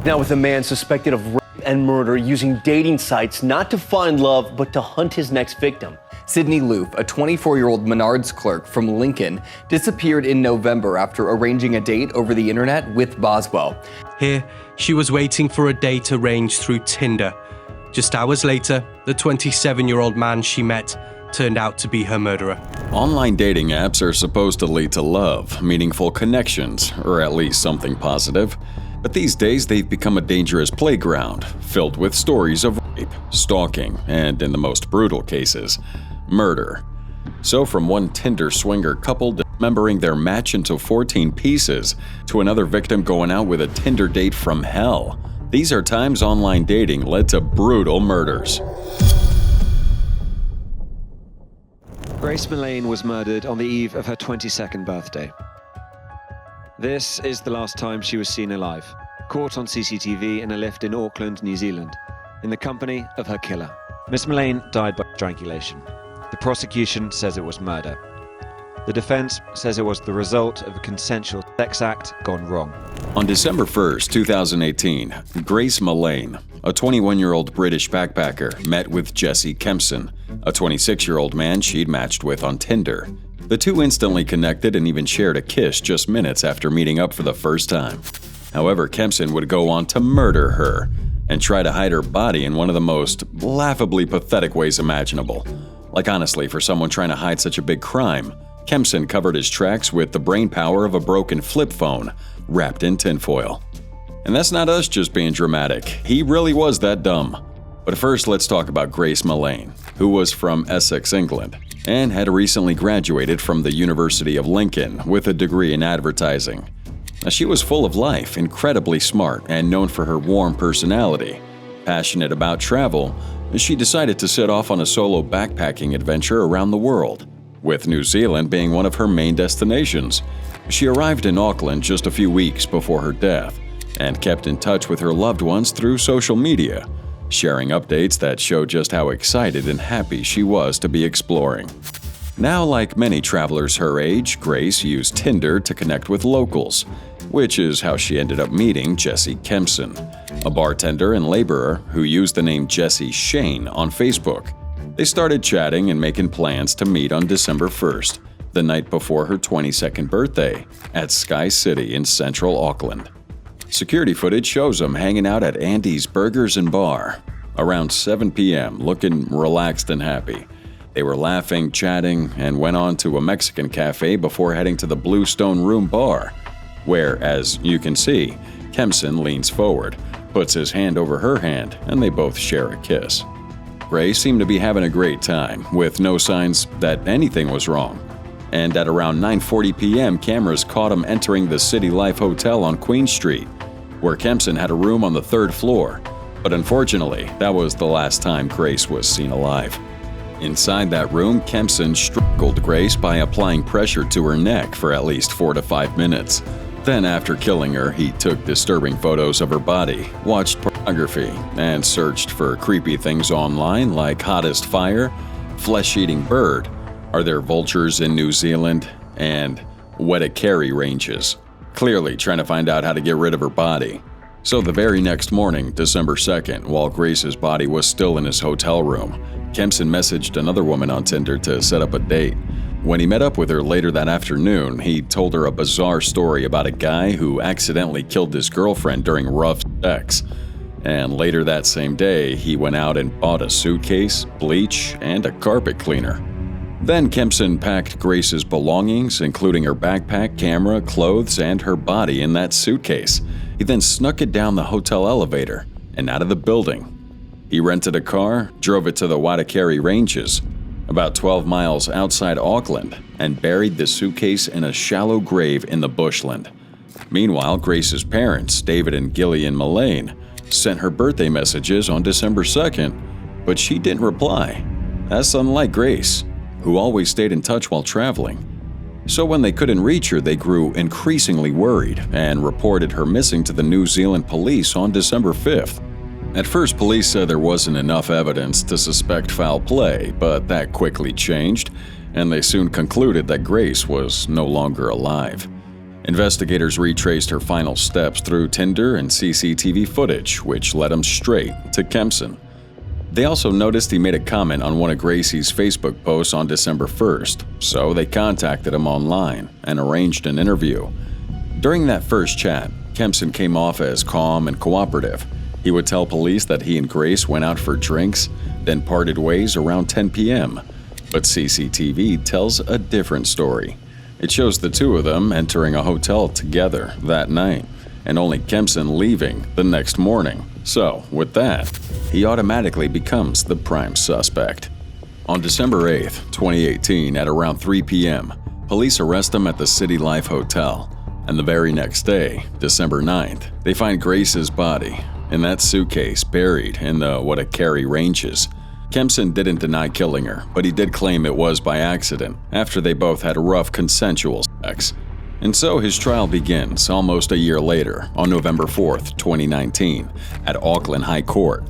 Now with a man suspected of rape and murder using dating sites not to find love, but to hunt his next victim. Sydney Loof, a 24-year-old Menards clerk from Lincoln, disappeared in November after arranging a date over the internet with Boswell. Here, she was waiting for a date arranged through Tinder. Just hours later, the 27-year-old man she met turned out to be her murderer. Online dating apps are supposed to lead to love, meaningful connections, or at least something positive. But these days, they've become a dangerous playground, filled with stories of rape, stalking, and in the most brutal cases, murder. So from one Tinder swinger couple dismembering their match into 14 pieces to another victim going out with a Tinder date from hell, these are times online dating led to brutal murders. Grace Millane was murdered on the eve of her 22nd birthday. This is the last time she was seen alive, caught on CCTV in a lift in Auckland, New Zealand, in the company of her killer. Miss Millane died by strangulation. The prosecution says it was murder. The defense says it was the result of a consensual sex act gone wrong. On December 1st, 2018, Grace Millane, a 21-year-old British backpacker, met with Jesse Kempson, a 26-year-old man she'd matched with on Tinder. The two instantly connected and even shared a kiss just minutes after meeting up for the first time. However, Kempson would go on to murder her and try to hide her body in one of the most laughably pathetic ways imaginable. Like honestly, for someone trying to hide such a big crime, Kempson covered his tracks with the brainpower of a broken flip phone wrapped in tinfoil. And that's not us just being dramatic. He really was that dumb. But first, let's talk about Grace Millane, who was from Essex, England, and had recently graduated from the University of Lincoln with a degree in advertising. Now, she was full of life, incredibly smart, and known for her warm personality. Passionate about travel, she decided to set off on a solo backpacking adventure around the world, with New Zealand being one of her main destinations. She arrived in Auckland just a few weeks before her death, and kept in touch with her loved ones through social media, sharing updates that show just how excited and happy she was to be exploring. Now, like many travelers her age, Grace used Tinder to connect with locals, which is how she ended up meeting Jesse Kempson, a bartender and laborer who used the name Jesse Shane on Facebook. They started chatting and making plans to meet on December 1st, the night before her 22nd birthday, at Sky City in central Auckland. Security footage shows them hanging out at Andy's Burgers and Bar around 7 p.m., looking relaxed and happy. They were laughing, chatting, and went on to a Mexican cafe before heading to the Blue Stone Room Bar, where, as you can see, Kempson leans forward, puts his hand over her hand, and they both share a kiss. Grace seemed to be having a great time, with no signs that anything was wrong. And at around 9:40 p.m., cameras caught him entering the City Life Hotel on Queen Street, where Kempson had a room on the 3rd floor. But unfortunately, that was the last time Grace was seen alive. Inside that room, Kempson strangled Grace by applying pressure to her neck for at least 4 to 5 minutes. Then, after killing her, he took disturbing photos of her body, watched pornography, and searched for creepy things online like hottest fire, flesh-eating bird, are there vultures in New Zealand, and Wet'ikeri ranges, clearly trying to find out how to get rid of her body. So the very next morning, December 2nd, while Grace's body was still in his hotel room, Kempson messaged another woman on Tinder to set up a date. When he met up with her later that afternoon, he told her a bizarre story about a guy who accidentally killed his girlfriend during rough sex. And later that same day, he went out and bought a suitcase, bleach, and a carpet cleaner. Then Kempson packed Grace's belongings, including her backpack, camera, clothes, and her body in that suitcase. He then snuck it down the hotel elevator and out of the building. He rented a car, drove it to the Wet'ikeri Ranges, about 12 miles outside Auckland, and buried the suitcase in a shallow grave in the bushland. Meanwhile, Grace's parents, David and Gillian Millane, sent her birthday messages on December 2nd, but she didn't reply. That's unlike Grace, who always stayed in touch while traveling. So when they couldn't reach her, they grew increasingly worried and reported her missing to the New Zealand police on December 5th. At first, police said there wasn't enough evidence to suspect foul play, but that quickly changed, and they soon concluded that Grace was no longer alive. Investigators retraced her final steps through Tinder and CCTV footage, which led them straight to Kempson. They also noticed he made a comment on one of Gracie's Facebook posts on December 1st, so they contacted him online and arranged an interview. During that first chat, Kempson came off as calm and cooperative. He would tell police that he and Grace went out for drinks, then parted ways around 10 p.m. But CCTV tells a different story. It shows the two of them entering a hotel together that night, and only Kempson leaving the next morning. So, with that, he automatically becomes the prime suspect. On December 8, 2018, at around 3 p.m., police arrest him at the City Life Hotel. And the very next day, December 9th, they find Grace's body in that suitcase buried in the Waitakere Ranges. Kempson didn't deny killing her, but he did claim it was by accident after they both had rough consensual sex. And so his trial begins almost a year later, on November 4th, 2019, at Auckland High Court.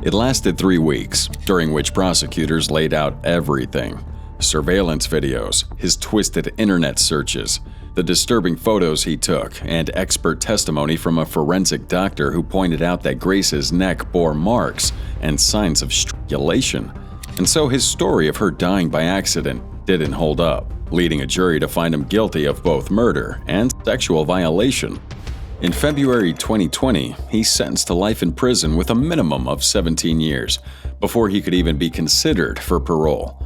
It lasted 3 weeks, during which prosecutors laid out everything: surveillance videos, his twisted internet searches, the disturbing photos he took, and expert testimony from a forensic doctor who pointed out that Grace's neck bore marks and signs of strangulation. And so his story of her dying by accident didn't hold up, leading a jury to find him guilty of both murder and sexual violation. In February 2020, he's sentenced to life in prison with a minimum of 17 years before he could even be considered for parole.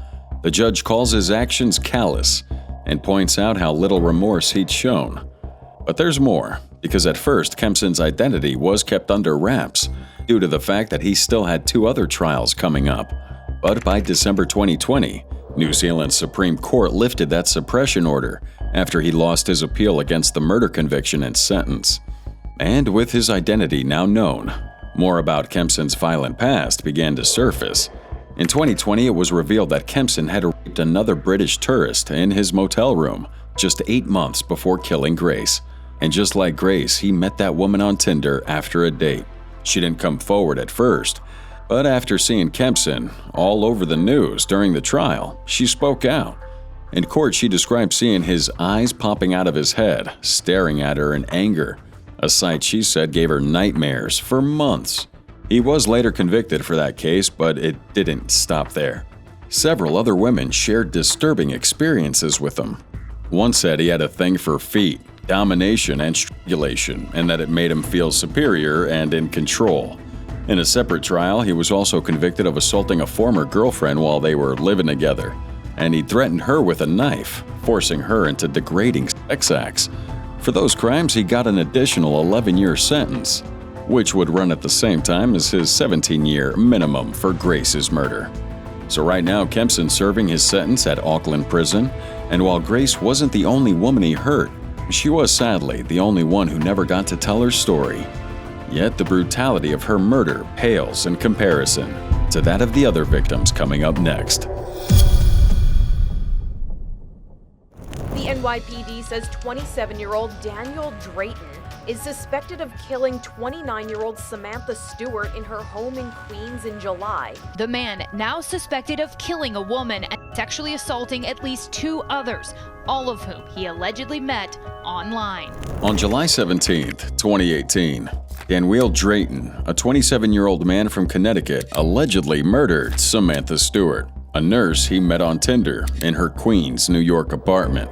The judge calls his actions callous and points out how little remorse he'd shown. But there's more, because at first Kempson's identity was kept under wraps due to the fact that he still had 2 other trials coming up. But by December 2020, New Zealand's Supreme Court lifted that suppression order after he lost his appeal against the murder conviction and sentence. And with his identity now known, more about Kempson's violent past began to surface. In 2020, it was revealed that Kempson had raped another British tourist in his motel room just 8 months before killing Grace. And just like Grace, he met that woman on Tinder after a date. She didn't come forward at first, but after seeing Kempson all over the news during the trial, she spoke out. In court, she described seeing his eyes popping out of his head, staring at her in anger, a sight she said gave her nightmares for months. He was later convicted for that case, but it didn't stop there. Several other women shared disturbing experiences with him. One said he had a thing for feet, domination, and strangulation, and that it made him feel superior and in control. In a separate trial, he was also convicted of assaulting a former girlfriend while they were living together, and he threatened her with a knife, forcing her into degrading sex acts. For those crimes, he got an additional 11-year sentence, which would run at the same time as his 17-year minimum for Grace's murder. So right now, Kempson's serving his sentence at Auckland Prison, and while Grace wasn't the only woman he hurt, she was sadly the only one who never got to tell her story. Yet the brutality of her murder pales in comparison to that of the other victims coming up next. The NYPD says 27-year-old Danueal Drayton is suspected of killing 29-year-old Samantha Stewart in her home in Queens in July. The man now suspected of killing a woman and sexually assaulting at least 2 others, all of whom he allegedly met online. On July 17, 2018, Danueal Drayton, a 27-year-old man from Connecticut, allegedly murdered Samantha Stewart, a nurse he met on Tinder in her Queens, New York apartment.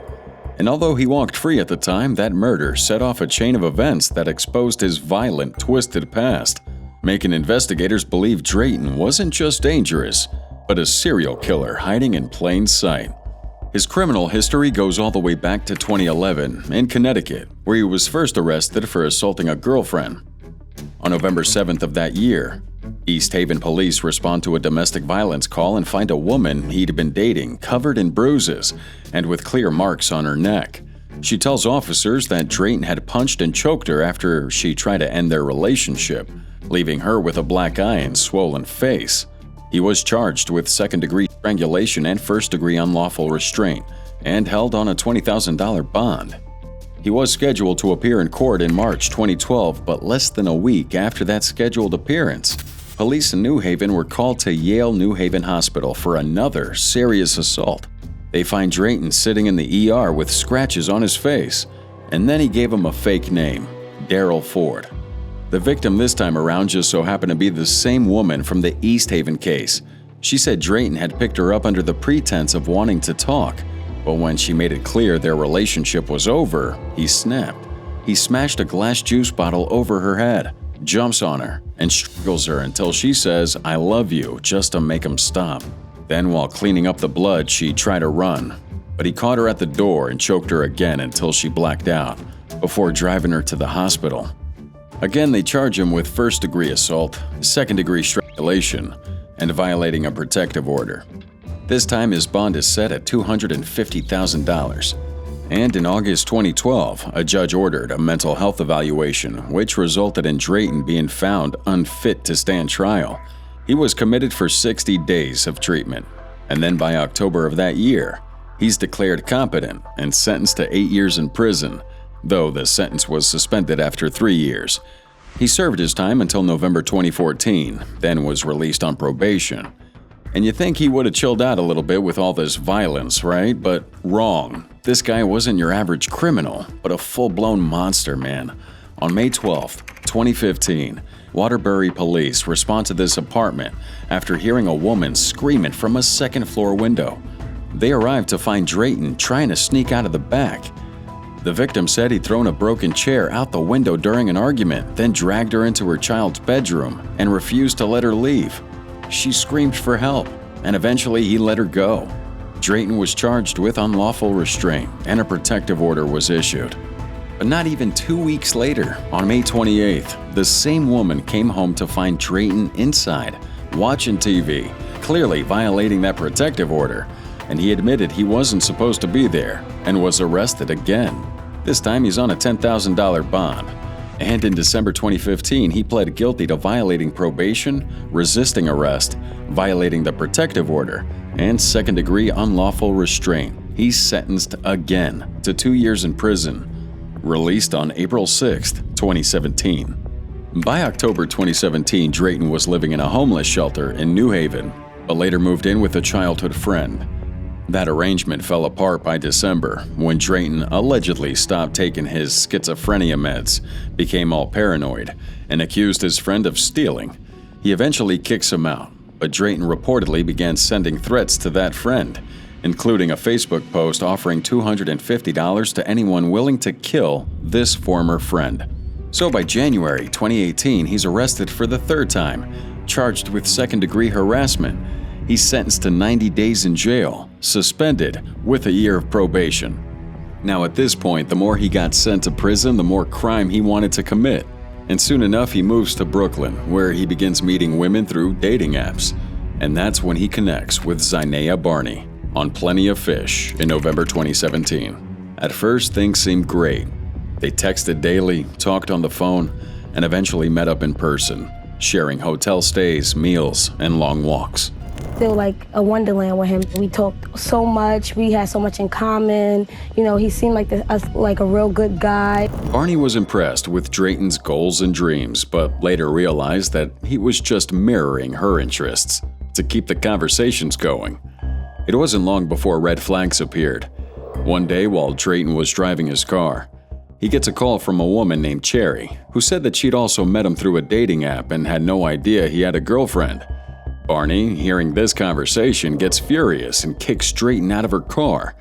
And although he walked free at the time, that murder set off a chain of events that exposed his violent, twisted past, making investigators believe Drayton wasn't just dangerous, but a serial killer hiding in plain sight. His criminal history goes all the way back to 2011 in Connecticut, where he was first arrested for assaulting a girlfriend. On November 7th of that year, East Haven police respond to a domestic violence call and find a woman he'd been dating covered in bruises and with clear marks on her neck. She tells officers that Drayton had punched and choked her after she tried to end their relationship, leaving her with a black eye and swollen face. He was charged with second-degree strangulation and first-degree unlawful restraint and held on a $20,000 bond. He was scheduled to appear in court in March 2012, but less than a week after that scheduled appearance, police in New Haven were called to Yale New Haven Hospital for another serious assault. They find Drayton sitting in the ER with scratches on his face, and then he gave him a fake name, Daryl Ford. The victim this time around just so happened to be the same woman from the East Haven case. She said Drayton had picked her up under the pretense of wanting to talk, but when she made it clear their relationship was over, he snapped. He smashed a glass juice bottle over her head, jumps on her, and strangles her until she says, "I love you," just to make him stop. Then, while cleaning up the blood, she tried to run, but he caught her at the door and choked her again until she blacked out, before driving her to the hospital. Again, they charge him with first-degree assault, second-degree strangulation, and violating a protective order. This time his bond is set at $250,000. And in August 2012, a judge ordered a mental health evaluation, which resulted in Drayton being found unfit to stand trial. He was committed for 60 days of treatment, and then by October of that year, he's declared competent and sentenced to 8 years in prison, though the sentence was suspended after 3 years. He served his time until November 2014, then was released on probation. And you think he would have chilled out a little bit with all this violence, right? But wrong. This guy wasn't your average criminal, but a full-blown monster, man. On May 12, 2015, Waterbury police respond to this apartment after hearing a woman screaming from a second-floor window. They arrived to find Drayton trying to sneak out of the back. The victim said he'd thrown a broken chair out the window during an argument, then dragged her into her child's bedroom and refused to let her leave. She screamed for help, and eventually he let her go. Drayton was charged with unlawful restraint, and a protective order was issued. But not even 2 weeks later, on May 28th, the same woman came home to find Drayton inside, watching TV, clearly violating that protective order, and he admitted he wasn't supposed to be there and was arrested again. This time he's on a $10,000 bond. And in December 2015, he pled guilty to violating probation, resisting arrest, violating the protective order, and second-degree unlawful restraint. He's sentenced again to 2 years in prison. Released on April 6, 2017. By October 2017, Drayton was living in a homeless shelter in New Haven, but later moved in with a childhood friend. That arrangement fell apart by December when Drayton allegedly stopped taking his schizophrenia meds, became all paranoid, and accused his friend of stealing. He eventually kicks him out, but Drayton reportedly began sending threats to that friend, including a Facebook post offering $250 to anyone willing to kill this former friend. So by January 2018, he's arrested for the third time, charged with second-degree harassment. He's sentenced to 90 days in jail, suspended with a year of probation. Now at this point, the more he got sent to prison, the more crime he wanted to commit. And soon enough, he moves to Brooklyn, where he begins meeting women through dating apps. And that's when he connects with Zinaya Barney on Plenty of Fish in November 2017. At first, things seemed great. They texted daily, talked on the phone, and eventually met up in person, sharing hotel stays, meals, and long walks. Feel like a wonderland with him. We talked so much, we had so much in common. You know, he seemed like a real good guy. Barney was impressed with Drayton's goals and dreams, but later realized that he was just mirroring her interests to keep the conversations going. It wasn't long before red flags appeared. One day, while Drayton was driving his car, he gets a call from a woman named Cherry, who said that she'd also met him through a dating app and had no idea he had a girlfriend. Barney, hearing this conversation, gets furious and kicks Drayton out of her car.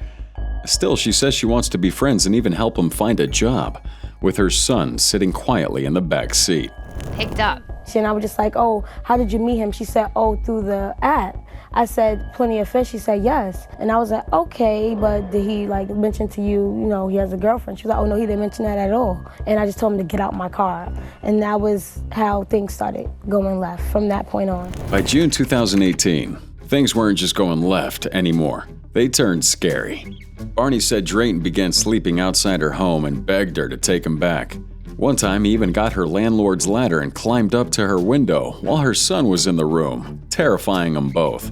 Still, she says she wants to be friends and even help him find a job, with her son sitting quietly in the back seat. Picked up. And I was just like, "Oh, how did you meet him?" She said, "Oh, through the app." I said, "Plenty of Fish?" She said, "Yes." And I was like, "Okay, but did he mention to you, he has a girlfriend?" She was like, "Oh no, he didn't mention that at all." And I just told him to get out my car. And that was how things started going left from that point on. By June 2018, things weren't just going left anymore. They turned scary. Barney said Drayton began sleeping outside her home and begged her to take him back. One time, he even got her landlord's ladder and climbed up to her window while her son was in the room, terrifying them both.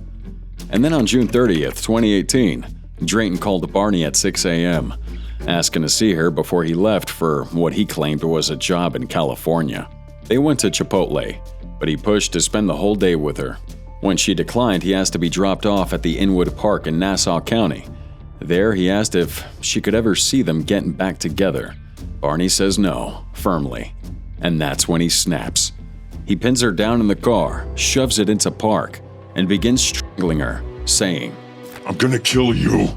And then on June 30th, 2018, Drayton called Barney at 6 a.m., asking to see her before he left for what he claimed was a job in California. They went to Chipotle, but he pushed to spend the whole day with her. When she declined, he asked to be dropped off at the Inwood Park in Nassau County. There, he asked if she could ever see them getting back together. Barney says no, firmly. And that's when he snaps. He pins her down in the car, shoves it into park, and begins strangling her, saying, "I'm gonna kill you."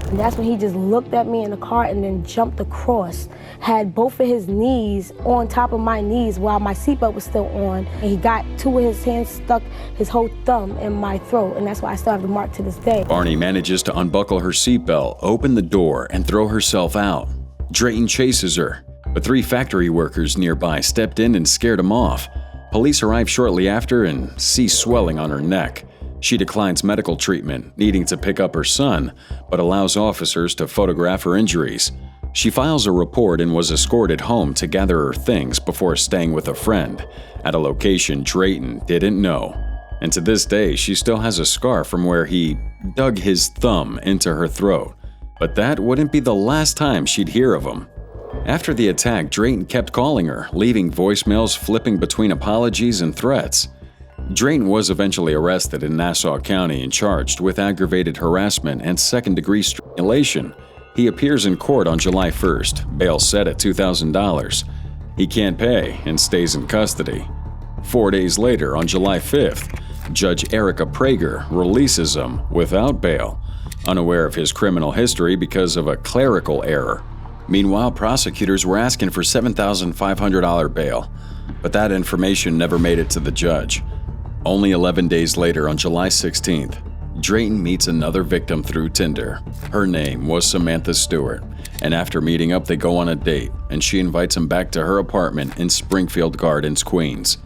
And that's when he just looked at me in the car and then jumped across. Had both of his knees on top of my knees while my seatbelt was still on. And he got two of his hands stuck, his whole thumb in my throat. And that's why I still have the mark to this day. Barney manages to unbuckle her seatbelt, open the door, and throw herself out. Drayton chases her, but 3 factory workers nearby stepped in and scared him off. Police arrive shortly after and see swelling on her neck. She declines medical treatment, needing to pick up her son, but allows officers to photograph her injuries. She files a report and was escorted home to gather her things before staying with a friend at a location Drayton didn't know. And to this day, she still has a scar from where he dug his thumb into her throat. But that wouldn't be the last time she'd hear of him. After the attack, Drayton kept calling her, leaving voicemails flipping between apologies and threats. Drayton was eventually arrested in Nassau County and charged with aggravated harassment and second-degree strangulation. He appears in court on July 1st, bail set at $2,000. He can't pay and stays in custody. 4 days later, on July 5th, Judge Erica Prager releases him without bail, unaware of his criminal history because of a clerical error. Meanwhile, prosecutors were asking for $7,500 bail, but that information never made it to the judge. Only 11 days later, on July 16th, Drayton meets another victim through Tinder. Her name was Samantha Stewart, and after meeting up, they go on a date, and she invites him back to her apartment in Springfield Gardens, Queens.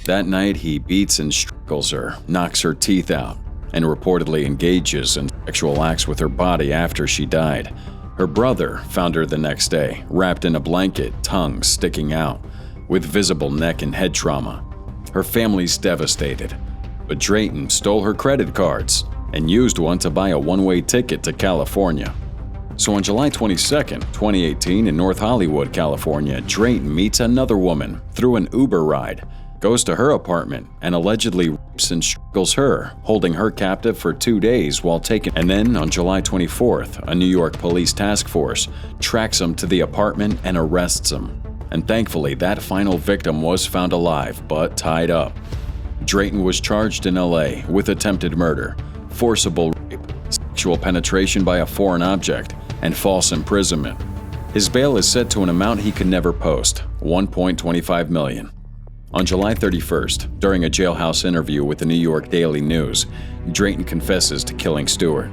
That night, he beats and strangles her, knocks her teeth out, and reportedly engages in sexual acts with her body after she died. Her brother found her the next day, wrapped in a blanket, tongue sticking out, with visible neck and head trauma. Her family's devastated, but Drayton stole her credit cards and used one to buy a one-way ticket to California. So on July 22nd, 2018, in North Hollywood, California, Drayton meets another woman through an Uber ride, goes to her apartment, and allegedly rapes and strangles her, holding her captive for 2 days while taking. And then on July 24th, a New York police task force tracks him to the apartment and arrests him. And thankfully, that final victim was found alive, but tied up. Drayton was charged in LA with attempted murder, forcible rape, sexual penetration by a foreign object, and false imprisonment. His bail is set to an amount he could never post, $1.25 million. On July 31st, during a jailhouse interview with the New York Daily News, Drayton confesses to killing Stewart.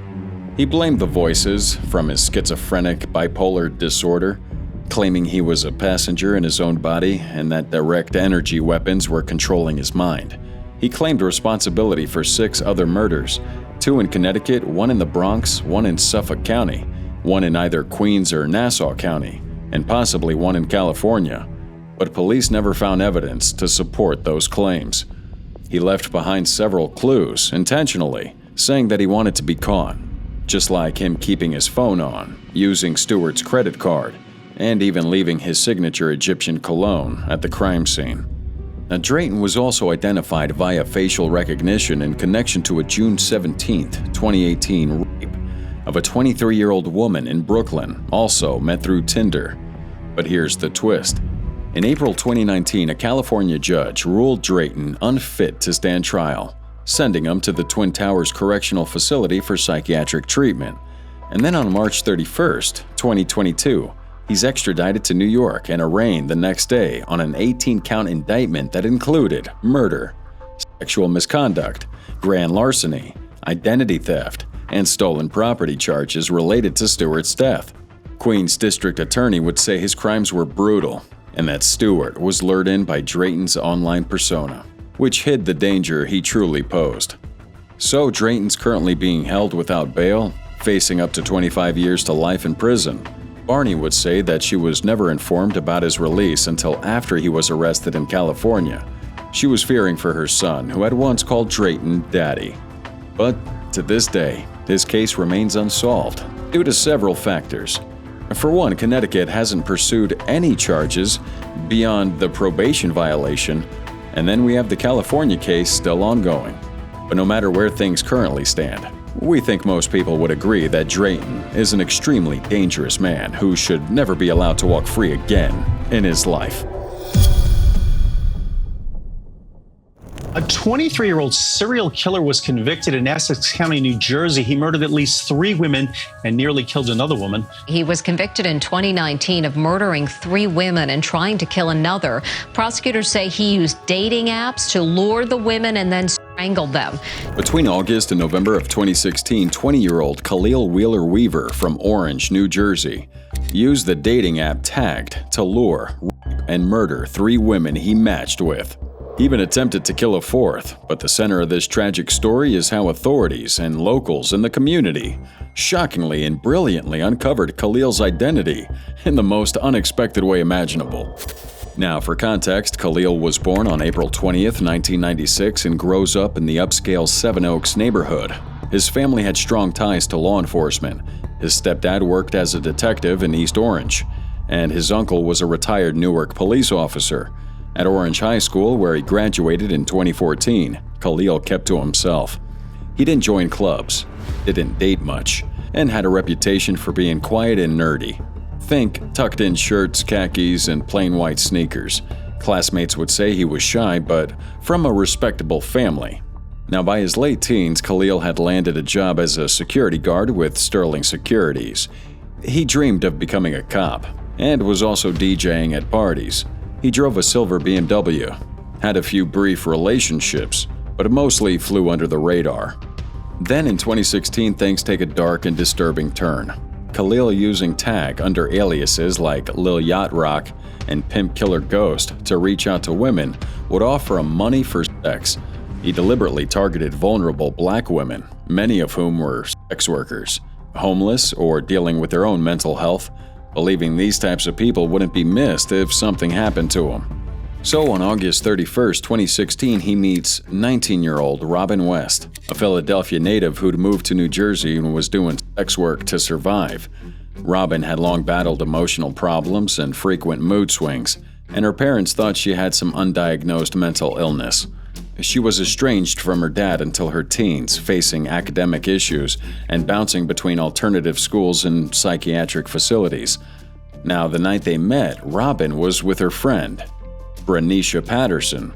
He blamed the voices from his schizophrenic bipolar disorder, claiming he was a passenger in his own body and that direct energy weapons were controlling his mind. He claimed responsibility for 6 other murders, 2 in Connecticut, 1 in the Bronx, 1 in Suffolk County, 1 in either Queens or Nassau County, and possibly 1 in California. But police never found evidence to support those claims. He left behind several clues, intentionally, saying that he wanted to be caught, just like him keeping his phone on, using Stewart's credit card, and even leaving his signature Egyptian cologne at the crime scene. Now, Drayton was also identified via facial recognition in connection to a June 17, 2018 rape of a 23-year-old woman in Brooklyn, also met through Tinder. But here's the twist. In April 2019, a California judge ruled Drayton unfit to stand trial, sending him to the Twin Towers Correctional Facility for psychiatric treatment. And then on March 31st, 2022, he's extradited to New York and arraigned the next day on an 18-count indictment that included murder, sexual misconduct, grand larceny, identity theft, and stolen property charges related to Stewart's death. Queens District Attorney would say his crimes were brutal and that Stewart was lured in by Drayton's online persona, which hid the danger he truly posed. So Drayton's currently being held without bail, facing up to 25 years to life in prison. Barney would say that she was never informed about his release until after he was arrested in California. She was fearing for her son, who had once called Drayton Daddy. But to this day, his case remains unsolved due to several factors. For one, Connecticut hasn't pursued any charges beyond the probation violation, and then we have the California case still ongoing. But no matter where things currently stand, We think most people would agree that Drayton is an extremely dangerous man who should never be allowed to walk free again in his life. A 23-year-old serial killer was convicted in Essex County, New Jersey. He murdered at least 3 women and nearly killed another woman. He was convicted in 2019 of murdering 3 women and trying to kill another. Prosecutors say he used dating apps to lure the women and then strangled them. Between August and November of 2016, 20-year-old Khalil Wheeler Weaver from Orange, New Jersey, used the dating app Tagged to lure, rape, and murder 3 women he matched with. He even attempted to kill a 4th, but the center of this tragic story is how authorities and locals in the community shockingly and brilliantly uncovered Khalil's identity in the most unexpected way imaginable. Now, for context, Khalil was born on April 20th, 1996 and grows up in the upscale Seven Oaks neighborhood. His family had strong ties to law enforcement. His stepdad worked as a detective in East Orange, and his uncle was a retired Newark police officer. At Orange High School, where he graduated in 2014, Khalil kept to himself. He didn't join clubs, didn't date much, and had a reputation for being quiet and nerdy. Think tucked-in shirts, khakis, and plain white sneakers. Classmates would say he was shy, but from a respectable family. Now, by his late teens, Khalil had landed a job as a security guard with Sterling Securities. He dreamed of becoming a cop, and was also DJing at parties. He drove a silver BMW, had a few brief relationships, but mostly flew under the radar. Then in 2016, things take a dark and disturbing turn. Khalil, using tag under aliases like Lil Yacht Rock and Pimp Killer Ghost to reach out to women, would offer them money for sex. He deliberately targeted vulnerable black women, many of whom were sex workers, homeless, or dealing with their own mental health, believing these types of people wouldn't be missed if something happened to them. So on August 31st, 2016, he meets 19-year-old Robin West, a Philadelphia native who'd moved to New Jersey and was doing sex work to survive. Robin had long battled emotional problems and frequent mood swings, and her parents thought she had some undiagnosed mental illness. She was estranged from her dad until her teens, facing academic issues and bouncing between alternative schools and psychiatric facilities. Now, the night they met, Robin was with her friend, Branisha Patterson.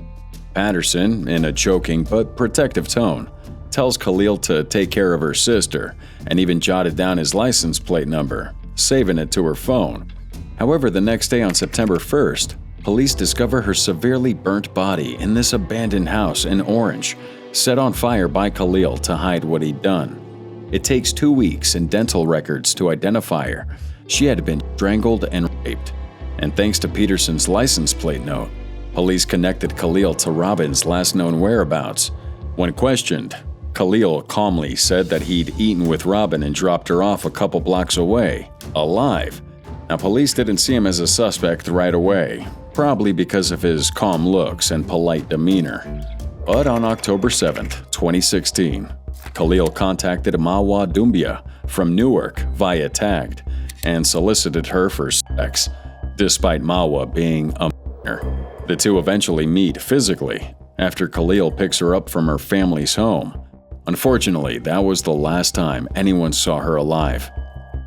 Patterson, in a joking but protective tone, tells Khalil to take care of her sister and even jotted down his license plate number, saving it to her phone. However, the next day on September 1st, police discover her severely burnt body in this abandoned house in Orange, set on fire by Khalil to hide what he'd done. It takes 2 weeks and dental records to identify her. She had been strangled and raped. And thanks to Peterson's license plate note, police connected Khalil to Robin's last known whereabouts. When questioned, Khalil calmly said that he'd eaten with Robin and dropped her off a couple blocks away, alive. Now, police didn't see him as a suspect right away, probably because of his calm looks and polite demeanor. But on October 7th, 2016, Khalil contacted Mawa Doumbia from Newark via Tagged and solicited her for sex, despite Mawa being a minor. The two eventually meet physically after Khalil picks her up from her family's home. Unfortunately, that was the last time anyone saw her alive.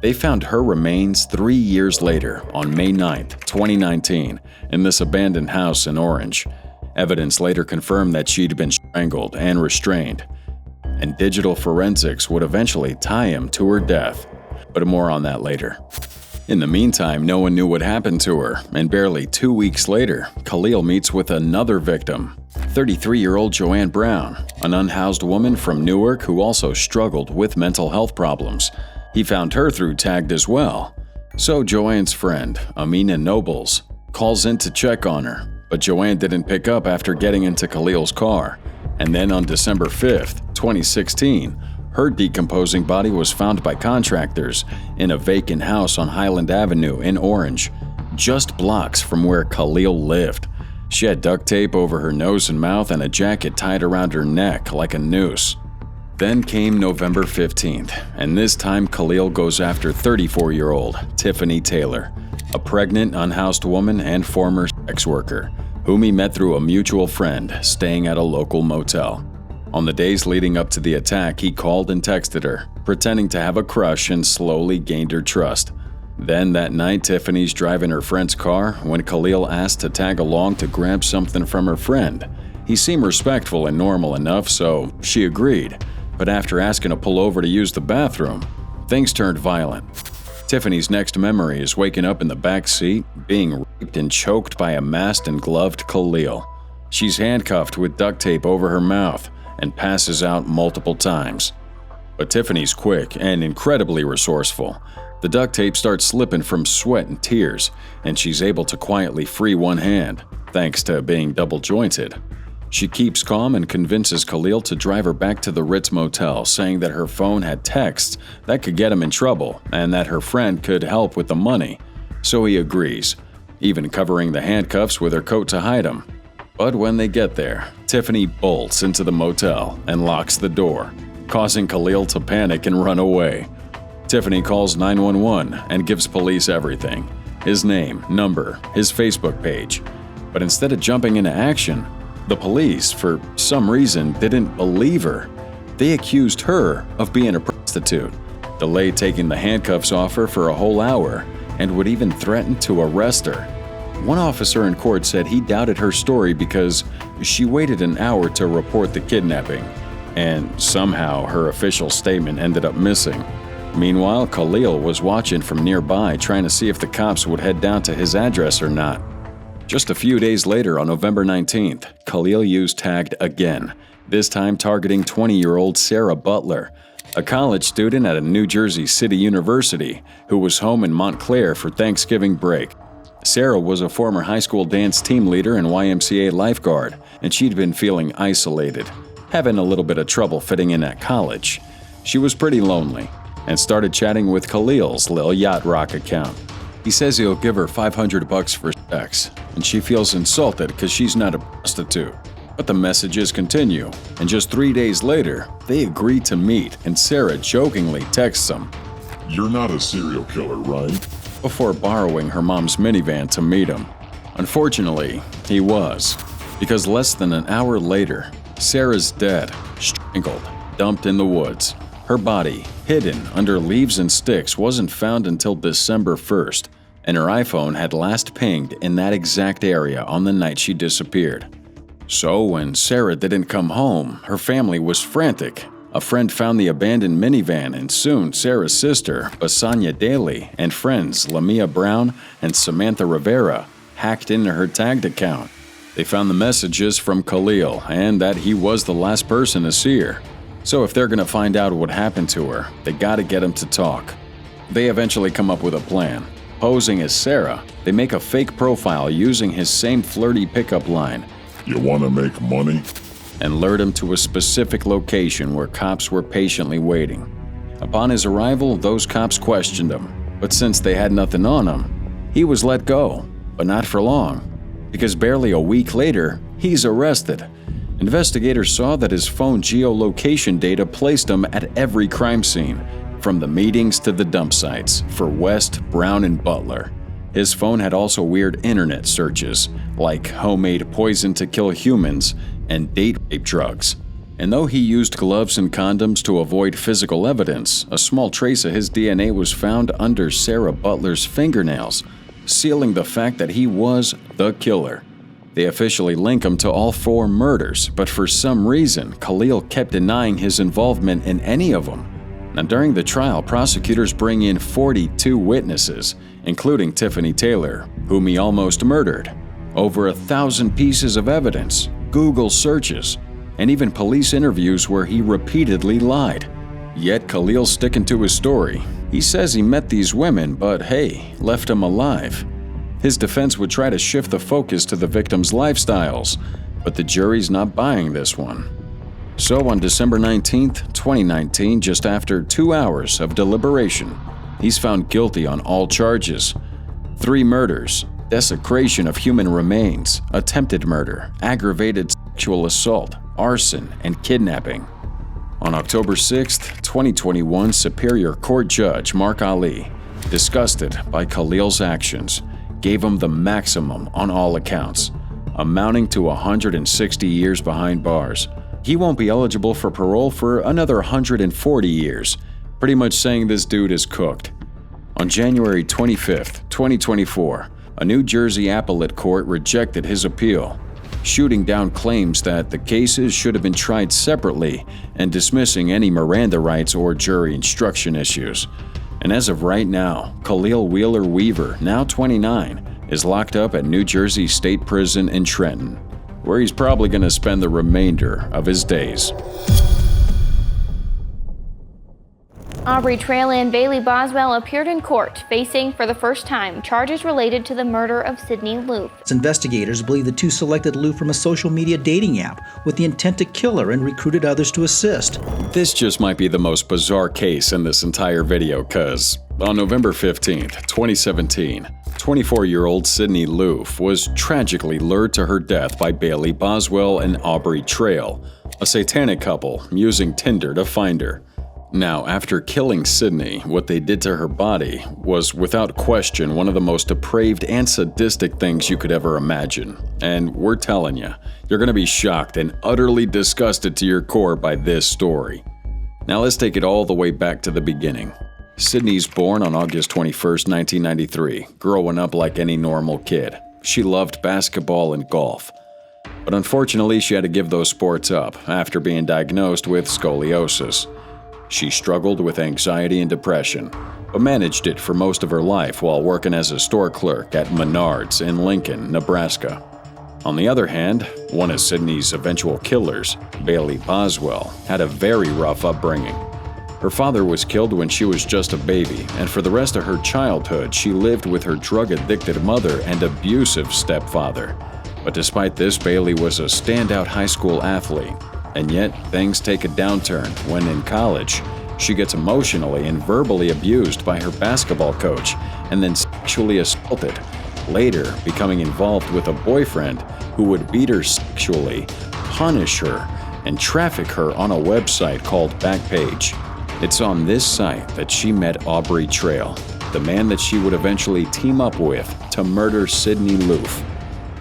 They found her remains 3 years later, on May 9, 2019, in this abandoned house in Orange. Evidence later confirmed that she'd been strangled and restrained, and digital forensics would eventually tie him to her death. But more on that later. In the meantime, no one knew what happened to her, and barely 2 weeks later, Khalil meets with another victim, 33-year-old Joanne Brown, an unhoused woman from Newark who also struggled with mental health problems. He found her through Tagged as well. So Joanne's friend, Amina Nobles, calls in to check on her, but Joanne didn't pick up after getting into Khalil's car. And then on December 5th, 2016, her decomposing body was found by contractors in a vacant house on Highland Avenue in Orange, just blocks from where Khalil lived. She had duct tape over her nose and mouth and a jacket tied around her neck like a noose. Then came November 15th, and this time Khalil goes after 34-year-old Tiffany Taylor, a pregnant, unhoused woman and former sex worker, whom he met through a mutual friend staying at a local motel. On the days leading up to the attack, he called and texted her, pretending to have a crush, and slowly gained her trust. Then that night, Tiffany's driving her friend's car when Khalil asked to tag along to grab something from her friend. He seemed respectful and normal enough, so she agreed. But after asking to pull over to use the bathroom, things turned violent. Tiffany's next memory is waking up in the back seat, being raped and choked by a masked and gloved Khalil. She's handcuffed with duct tape over her mouth and passes out multiple times. But Tiffany's quick and incredibly resourceful. The duct tape starts slipping from sweat and tears, and she's able to quietly free one hand, thanks to being double-jointed. She keeps calm and convinces Khalil to drive her back to the Ritz Motel, saying that her phone had texts that could get him in trouble and that her friend could help with the money. So he agrees, even covering the handcuffs with her coat to hide them. But when they get there, Tiffany bolts into the motel and locks the door, causing Khalil to panic and run away. Tiffany calls 911 and gives police everything: his name, number, his Facebook page. But instead of jumping into action, the police, for some reason, didn't believe her. They accused her of being a prostitute, delayed taking the handcuffs off her for a whole hour, and would even threaten to arrest her. One officer in court said he doubted her story because she waited an hour to report the kidnapping, and somehow her official statement ended up missing. Meanwhile, Khalil was watching from nearby, trying to see if the cops would head down to his address or not. Just a few days later, on November 19th, Khalil used tagged again, this time targeting 20-year-old Sarah Butler, a college student at a New Jersey City University who was home in Montclair for Thanksgiving break. Sarah was a former high school dance team leader and YMCA lifeguard, and she'd been feeling isolated, having a little bit of trouble fitting in at college. She was pretty lonely and started chatting with Khalil's Lil Yacht Rock account. He says he'll give her $500 for sex, and she feels insulted because she's not a prostitute. But the messages continue, and just 3 days later, they agree to meet, and Sarah jokingly texts him, "You're not a serial killer, right?" before borrowing her mom's minivan to meet him. Unfortunately, he was, because less than an hour later, Sarah's dead, strangled, dumped in the woods. Her body, hidden under leaves and sticks, wasn't found until December 1st, and her iPhone had last pinged in that exact area on the night she disappeared. So when Sarah didn't come home, her family was frantic. A friend found the abandoned minivan, and soon Sarah's sister, Basanya Daly, and friends Lamia Brown and Samantha Rivera hacked into her tagged account. They found the messages from Khalil and that he was the last person to see her. So if they're gonna find out what happened to her, they gotta get him to talk. They eventually come up with a plan. Posing as Sarah, they make a fake profile using his same flirty pickup line. "You wanna make money?" And lured him to a specific location where cops were patiently waiting. Upon his arrival, those cops questioned him, but since they had nothing on him, he was let go, but not for long, because barely a week later, he's arrested. Investigators saw that his phone geolocation data placed him at every crime scene, from the meetings to the dump sites, for West, Brown, and Butler. His phone had also weird internet searches, like homemade poison to kill humans and date rape drugs. And though he used gloves and condoms to avoid physical evidence, a small trace of his DNA was found under Sarah Butler's fingernails, sealing the fact that he was the killer. They officially link him to all 4 murders, but for some reason, Khalil kept denying his involvement in any of them. Now, during the trial, prosecutors bring in 42 witnesses, including Tiffany Taylor, whom he almost murdered. Over 1,000 pieces of evidence, Google searches, and even police interviews where he repeatedly lied. Yet Khalil's sticking to his story. He says he met these women, but hey, left them alive. His defense would try to shift the focus to the victims' lifestyles, but the jury's not buying this one. So on December 19th, 2019, just after 2 hours of deliberation, he's found guilty on all charges: 3 murders, desecration of human remains, attempted murder, aggravated sexual assault, arson, and kidnapping. On October 6th, 2021, Superior Court Judge Mark Ali, disgusted by Khalil's actions, gave him the maximum on all accounts, amounting to 160 years behind bars. he won't be eligible for parole for another 140 years, pretty much saying this dude is cooked. On January 25, 2024, a New Jersey appellate court rejected his appeal, shooting down claims that the cases should have been tried separately and dismissing any Miranda rights or jury instruction issues. And as of right now, Khalil Wheeler Weaver, now 29, is locked up at New Jersey State Prison in Trenton, where he's probably going to spend the remainder of his days. Aubrey Trail and Bailey Boswell appeared in court, facing for the first time charges related to the murder of Sydney Loof. Investigators believe the two selected Loof from a social media dating app with the intent to kill her and recruited others to assist. This just might be the most bizarre case in this entire video, cuz on November 15th, 2017, 24-year-old Sydney Loof was tragically lured to her death by Bailey Boswell and Aubrey Trail, a satanic couple using Tinder to find her. Now, after killing Sydney, what they did to her body was without question one of the most depraved and sadistic things you could ever imagine. And we're telling you, you're going to be shocked and utterly disgusted to your core by this story. Now let's take it all the way back to the beginning. Sydney's born on August 21st, 1993, growing up like any normal kid. She loved basketball and golf. But unfortunately, she had to give those sports up after being diagnosed with scoliosis. She struggled with anxiety and depression, but managed it for most of her life while working as a store clerk at Menards in Lincoln, Nebraska. On the other hand, one of Sydney's eventual killers, Bailey Boswell, had a very rough upbringing. Her father was killed when she was just a baby, and for the rest of her childhood, she lived with her drug-addicted mother and abusive stepfather. But despite this, Bailey was a standout high school athlete. And yet, things take a downturn when in college, she gets emotionally and verbally abused by her basketball coach and then sexually assaulted, later becoming involved with a boyfriend who would beat her sexually, punish her, and traffic her on a website called Backpage. It's on this site that she met Aubrey Trail, the man that she would eventually team up with to murder Sydney Loof.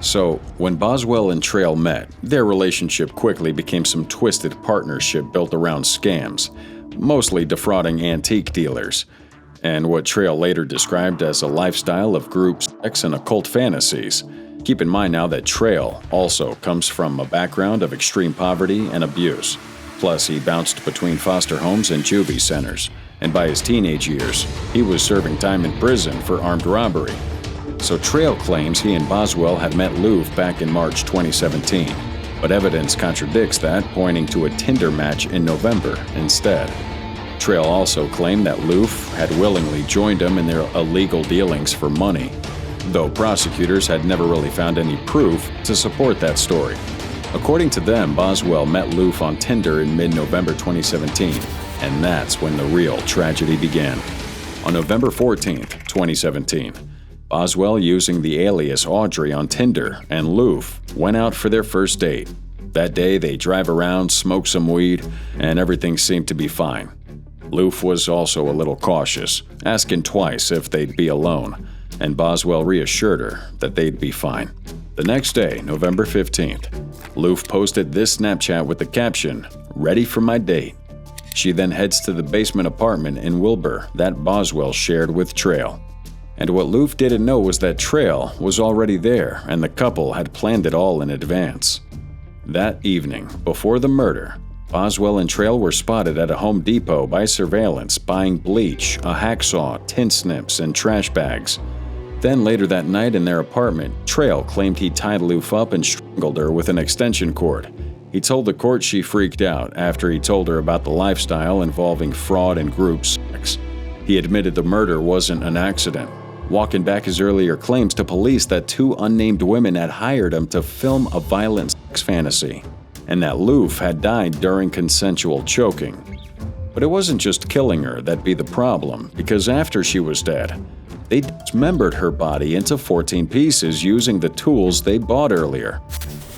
So, when Boswell and Trail met, their relationship quickly became some twisted partnership built around scams, mostly defrauding antique dealers, and what Trail later described as a lifestyle of group sex and occult fantasies. Keep in mind now that Trail also comes from a background of extreme poverty and abuse. Plus, he bounced between foster homes and juvie centers, and by his teenage years, he was serving time in prison for armed robbery. So Trail claims he and Boswell had met Loof back in March 2017, but evidence contradicts that, pointing to a Tinder match in November instead. Trail also claimed that Loof had willingly joined him in their illegal dealings for money, though prosecutors had never really found any proof to support that story. According to them, Boswell met Loof on Tinder in mid-November 2017, and that's when the real tragedy began. On November 14th, 2017, Boswell, using the alias Audrey on Tinder, and Loof went out for their first date. That day, they drive around, smoke some weed, and everything seemed to be fine. Loof was also a little cautious, asking twice if they'd be alone, and Boswell reassured her that they'd be fine. The next day, November 15th, Loof posted this Snapchat with the caption, "Ready for my date." She then heads to the basement apartment in Wilbur that Boswell shared with Trail. And what Loof didn't know was that Trail was already there and the couple had planned it all in advance. That evening, before the murder, Boswell and Trail were spotted at a Home Depot by surveillance buying bleach, a hacksaw, tin snips, and trash bags. Then later that night in their apartment, Trail claimed he tied Loof up and strangled her with an extension cord. He told the court she freaked out after he told her about the lifestyle involving fraud and group sex. He admitted the murder wasn't an accident, walking back his earlier claims to police that two unnamed women had hired him to film a violent sex fantasy, and that Loof had died during consensual choking. But it wasn't just killing her that'd be the problem, because after she was dead, they dismembered her body into 14 pieces using the tools they bought earlier.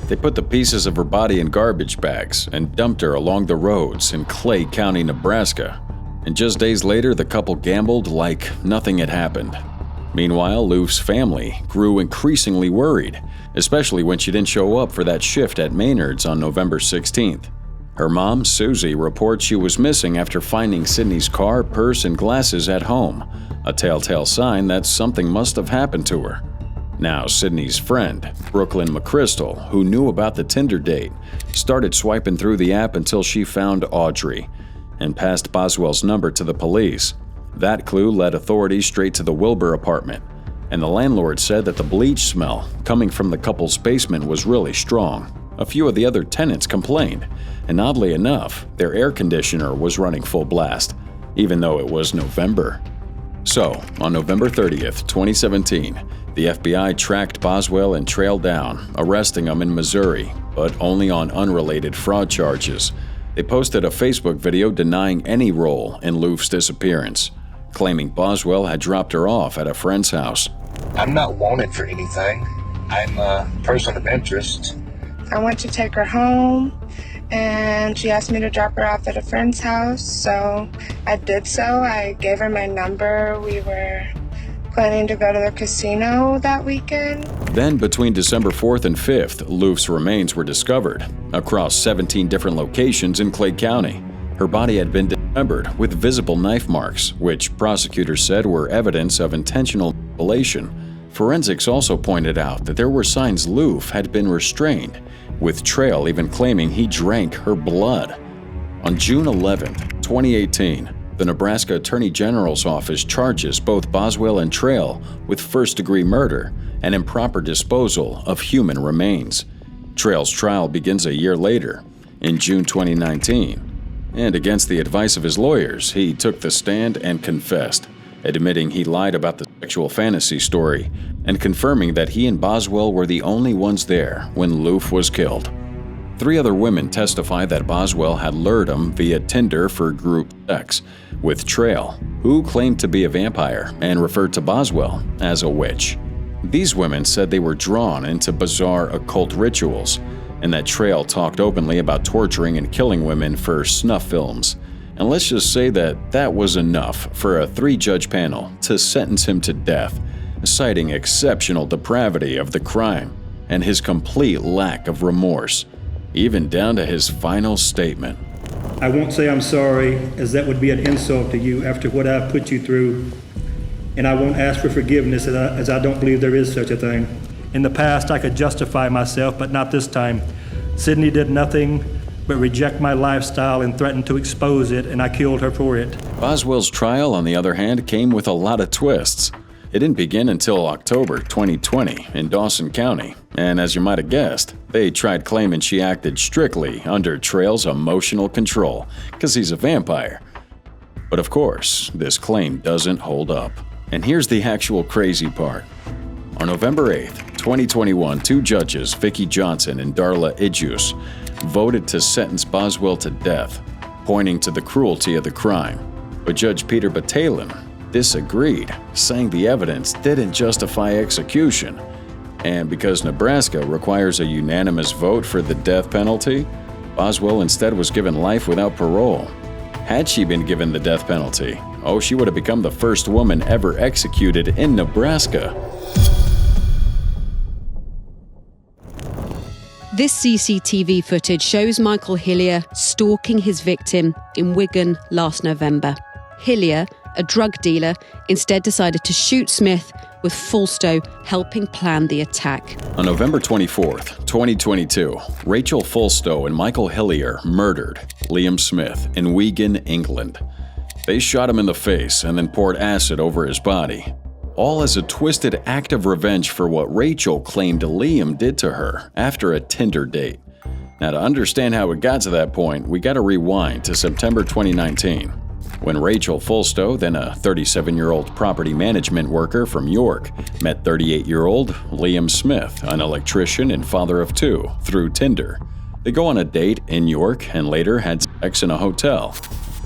They put the pieces of her body in garbage bags and dumped her along the roads in Clay County, Nebraska. And just days later, the couple gambled like nothing had happened. Meanwhile, Loof's family grew increasingly worried, especially when she didn't show up for that shift at Maynard's on November 16th. Her mom, Susie, reports she was missing after finding Sydney's car, purse, and glasses at home, a telltale sign that something must have happened to her. Now, Sydney's friend, Brooklyn McChrystal, who knew about the Tinder date, started swiping through the app until she found Audrey and passed Boswell's number to the police. That clue led authorities straight to the Wilbur apartment, and the landlord said that the bleach smell coming from the couple's basement was really strong. A few of the other tenants complained, and oddly enough, their air conditioner was running full blast, even though it was November. So, on November 30th, 2017, the FBI tracked Boswell and trailed down, arresting him in Missouri, but only on unrelated fraud charges. They posted a Facebook video denying any role in Louf's disappearance, claiming Boswell had dropped her off at a friend's house. I'm not wanted for anything. I'm a person of interest. I went to take her home, and she asked me to drop her off at a friend's house, so I did so. I gave her my number. We were planning to go to the casino that weekend. Then, between December 4th and 5th, Louf's remains were discovered across 17 different locations in Clay County. Her body had been dismembered with visible knife marks, which prosecutors said were evidence of intentional mutilation. Forensics also pointed out that there were signs Louf had been restrained, with Trail even claiming he drank her blood. On June 11, 2018, the Nebraska Attorney General's office charges both Boswell and Trail with first-degree murder and improper disposal of human remains. Trail's trial begins a year later, in June 2019, and against the advice of his lawyers, he took the stand and confessed, admitting he lied about the sexual fantasy story and confirming that he and Boswell were the only ones there when Louf was killed. 3 other women testify that Boswell had lured him via Tinder for group sex with Trail, who claimed to be a vampire and referred to Boswell as a witch. These women said they were drawn into bizarre occult rituals and that Trail talked openly about torturing and killing women for snuff films. And let's just say that that was enough for a 3-judge panel to sentence him to death, citing exceptional depravity of the crime and his complete lack of remorse, even down to his final statement. I won't say I'm sorry, as that would be an insult to you after what I've put you through, and I won't ask for forgiveness as I don't believe there is such a thing. In the past, I could justify myself, but not this time. Sydney did nothing but reject my lifestyle and threatened to expose it, and I killed her for it. Boswell's trial, on the other hand, came with a lot of twists. It didn't begin until October 2020 in Dawson County, and as you might have guessed, they tried claiming she acted strictly under Trail's emotional control, because he's a vampire. But of course, this claim doesn't hold up. And here's the actual crazy part. On November 8th, 2021, 2 judges, Vicki Johnson and Darla Idjus, voted to sentence Boswell to death, pointing to the cruelty of the crime. But Judge Peter Batalin disagreed, saying the evidence didn't justify execution. And because Nebraska requires a unanimous vote for the death penalty, Boswell instead was given life without parole. Had she been given the death penalty, she would have become the first woman ever executed in Nebraska. This CCTV footage shows Michael Hillier stalking his victim in Wigan last November. Hillier, a drug dealer, instead decided to shoot Smith, with Fulstow helping plan the attack. On November 24th, 2022, Rachel Fulstow and Michael Hillier murdered Liam Smith in Wigan, England. They shot him in the face and then poured acid over his body, all as a twisted act of revenge for what Rachel claimed Liam did to her after a Tinder date. Now, to understand how it got to that point, we gotta rewind to September 2019, when Rachel Fulstow, then a 37-year-old property management worker from York, met 38-year-old Liam Smith, an electrician and father of 2, through Tinder. They go on a date in York and later had sex in a hotel.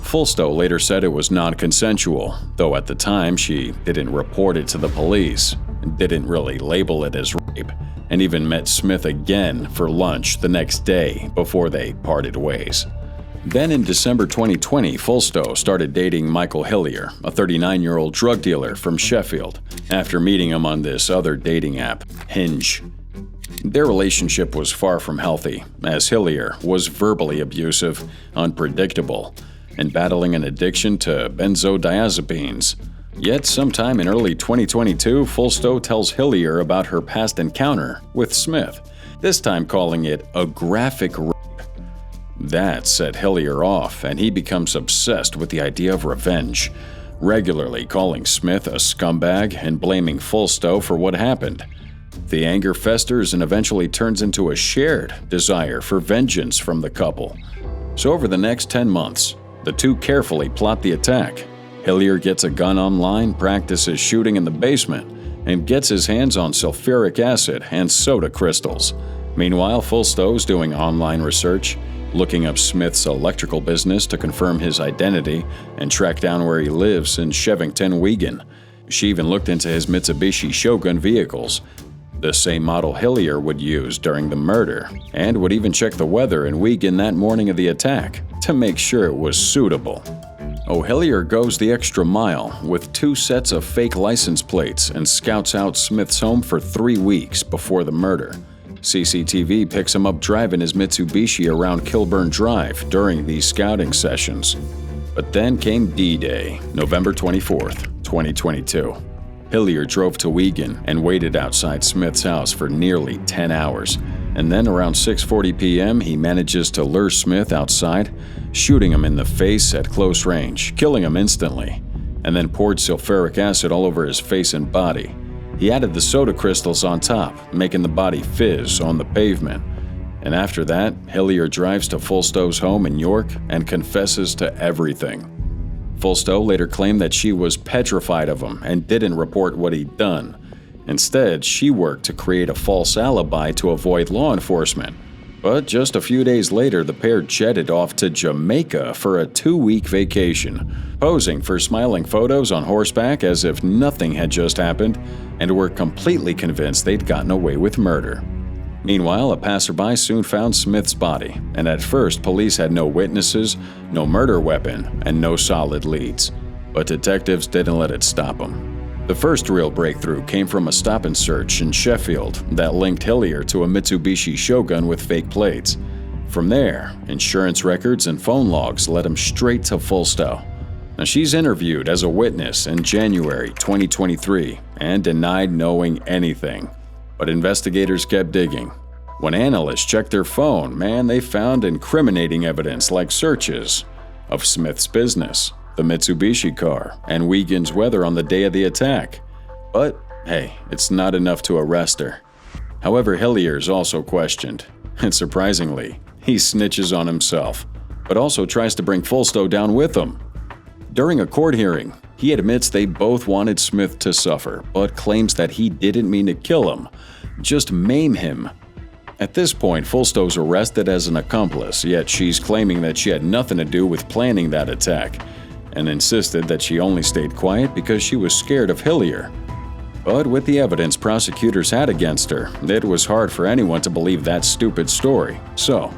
Fulstow later said it was non-consensual, though at the time she didn't report it to the police, didn't really label it as rape, and even met Smith again for lunch the next day before they parted ways. Then in December 2020, Fulstow started dating Michael Hillier, a 39-year-old drug dealer from Sheffield, after meeting him on this other dating app, Hinge. Their relationship was far from healthy, as Hillier was verbally abusive, unpredictable, and battling an addiction to benzodiazepines. Yet sometime in early 2022, Fulstow tells Hillier about her past encounter with Smith, this time calling it a graphic rape. That set Hillier off, and he becomes obsessed with the idea of revenge, regularly calling Smith a scumbag and blaming Fulstow for what happened. The anger festers and eventually turns into a shared desire for vengeance from the couple. So over the next 10 months, the two carefully plot the attack. Hillier gets a gun online, practices shooting in the basement, and gets his hands on sulfuric acid and soda crystals. Meanwhile, Fulstow's doing online research, looking up Smith's electrical business to confirm his identity and track down where he lives in Shevington, Wigan. She even looked into his Mitsubishi Shogun vehicles, the same model Hillier would use during the murder, and would even check the weather in Wigan that morning of the attack to make sure it was suitable. Hillier goes the extra mile with 2 sets of fake license plates and scouts out Smith's home for 3 weeks before the murder. CCTV picks him up driving his Mitsubishi around Kilburn Drive during these scouting sessions. But then came D-Day, November 24th, 2022. Hillier drove to Wigan and waited outside Smith's house for nearly 10 hours. And then around 6:40 p.m., he manages to lure Smith outside, shooting him in the face at close range, killing him instantly, and then poured sulfuric acid all over his face and body. He added the soda crystals on top, making the body fizz on the pavement. And after that, Hillier drives to Fulstow's home in York and confesses to everything. Fulstow later claimed that she was petrified of him and didn't report what he'd done. Instead, she worked to create a false alibi to avoid law enforcement. But just a few days later, the pair jetted off to Jamaica for a 2-week vacation, posing for smiling photos on horseback as if nothing had just happened, and were completely convinced they'd gotten away with murder. Meanwhile, a passerby soon found Smith's body, and at first police had no witnesses, no murder weapon, and no solid leads. But detectives didn't let it stop them. The first real breakthrough came from a stop and search in Sheffield that linked Hillier to a Mitsubishi Shogun with fake plates. From there, insurance records and phone logs led him straight to Fulstow. Now, she's interviewed as a witness in January 2023 and denied knowing anything. But investigators kept digging. When analysts checked their phone, they found incriminating evidence like searches of Smith's business, the Mitsubishi car, and Wigan's weather on the day of the attack. But hey, it's not enough to arrest her. However, Hillier's also questioned, and surprisingly, he snitches on himself, but also tries to bring Fulstow down with him. During a court hearing, he admits they both wanted Smith to suffer, but claims that he didn't mean to kill him, just maim him. At this point, Fulstow's arrested as an accomplice, yet she's claiming that she had nothing to do with planning that attack, and insisted that she only stayed quiet because she was scared of Hillier. But with the evidence prosecutors had against her, it was hard for anyone to believe that stupid story, so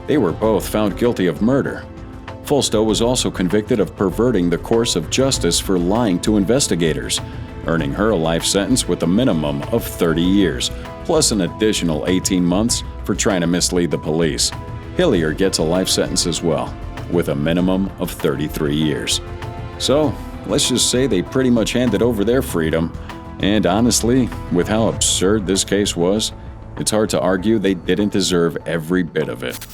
they were both found guilty of murder. Fulstow was also convicted of perverting the course of justice for lying to investigators, earning her a life sentence with a minimum of 30 years, plus an additional 18 months for trying to mislead the police. Hillier gets a life sentence as well, with a minimum of 33 years. So, let's just say they pretty much handed over their freedom, and honestly, with how absurd this case was, it's hard to argue they didn't deserve every bit of it.